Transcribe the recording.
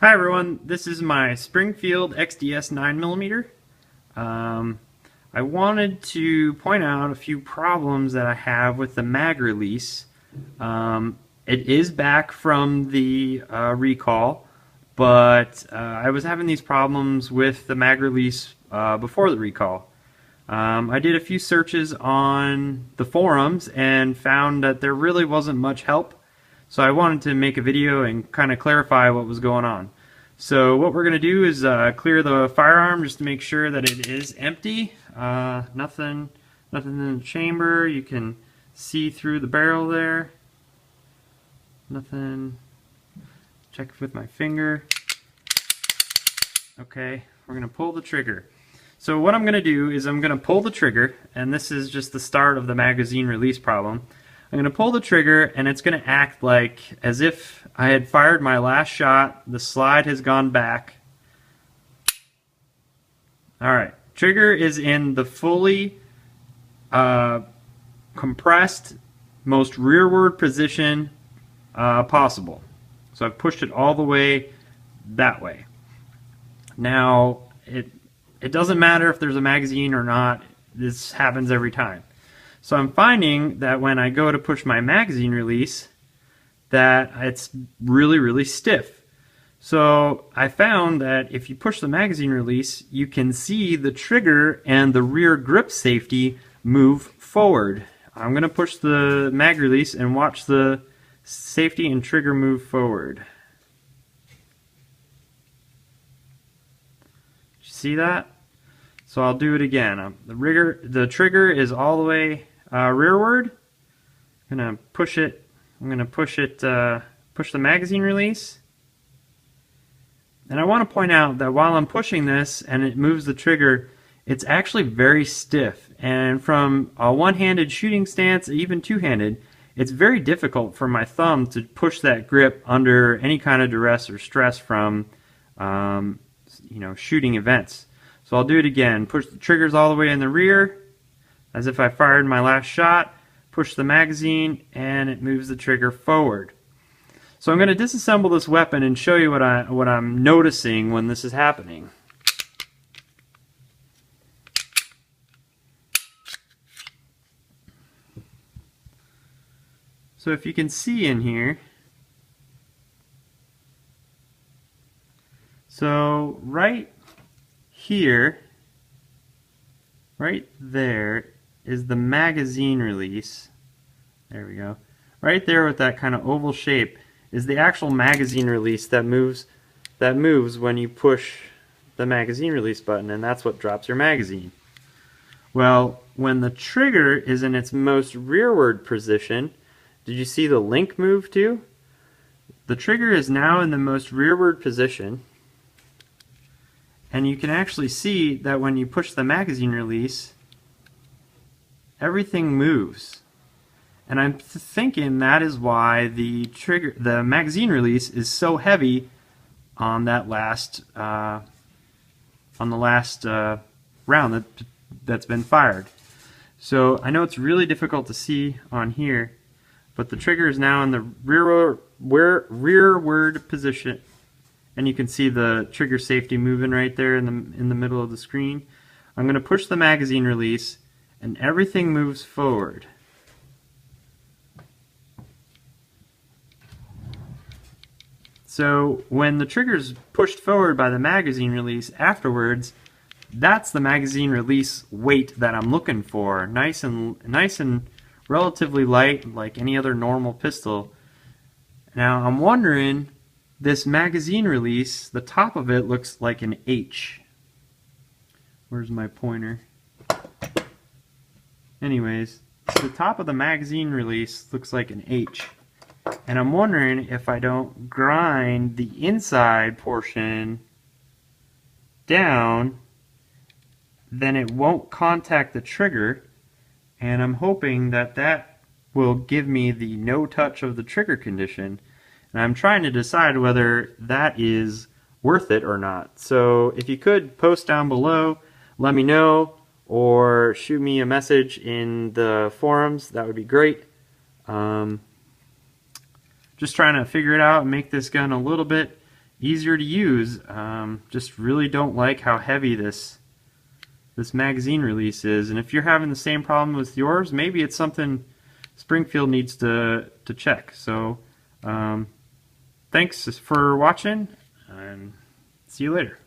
Hi everyone, this is my Springfield XDS 9mm. I wanted to point out a few problems that I have with the mag release. It is back from the recall, but I was having these problems with the mag release before the recall. I did a few searches on the forums and found that there really wasn't much help. So I wanted to make a video and kind of clarify what was going on. So what we're going to do is clear the firearm just to make sure that it is empty. Nothing in the chamber. You can see through the barrel there. Nothing. Check with my finger. Okay, we're going to pull the trigger. So what I'm going to do is I'm going to pull the trigger, and this is just the start of the magazine release problem. I'm going to pull the trigger, and it's going to act like as if I had fired my last shot. The slide has gone back. Alright, trigger is in the fully compressed, most rearward position possible. So I've pushed it all the way that way. Now, it doesn't matter if there's a magazine or not. This happens every time. So I'm finding that when I go to push my magazine release, that it's really stiff. So I found that if you push the magazine release, you can see the trigger and the rear grip safety move forward. I'm going to push the mag release and watch the safety and trigger move forward. Did you see that? So I'll do it again. The trigger is all the way rearward. I'm gonna push it. Push the magazine release. And I want to point out that while I'm pushing this and it moves the trigger, it's actually very stiff. And from a one-handed shooting stance, even two-handed, it's very difficult for my thumb to push that grip under any kind of duress or stress from shooting events. So I'll do it again. Push the triggers all the way in the rear, as if I fired my last shot. Push the magazine, and it moves the trigger forward. So I'm going to disassemble this weapon and show you what I'm noticing when this is happening. So if you can see in here, so right here, right there is the magazine release. There we go. Right there with that kind of oval shape is the actual magazine release that moves when you push the magazine release button, and that's what drops your magazine. Well, when the trigger is in its most rearward position, did you see the link move too? The trigger is now in the most rearward position. And you can actually see that when you push the magazine release, everything moves. And I'm thinking that is why the magazine release is so heavy on that last, round that's been fired. So I know it's really difficult to see on here, but the trigger is now in the rearward position. And you can see the trigger safety moving right there in the middle of the screen. I'm going to push the magazine release, and everything moves forward. So when the trigger is pushed forward by the magazine release afterwards, that's the magazine release weight that I'm looking for. Nice and relatively light, like any other normal pistol. Now I'm wondering, this magazine release, the top of it looks like an H. Where's my pointer? Anyways, the top of the magazine release looks like an H. And I'm wondering if I don't grind the inside portion down, then it won't contact the trigger. And I'm hoping that that will give me the no touch of the trigger condition. And I'm trying to decide whether that is worth it or not. So if you could post down below, let me know, or shoot me a message in the forums, that would be great. Just trying to figure it out and make this gun a little bit easier to use. Just really don't like how heavy this magazine release is. And if you're having the same problem with yours, maybe it's something Springfield needs to check. So thanks for watching, and see you later.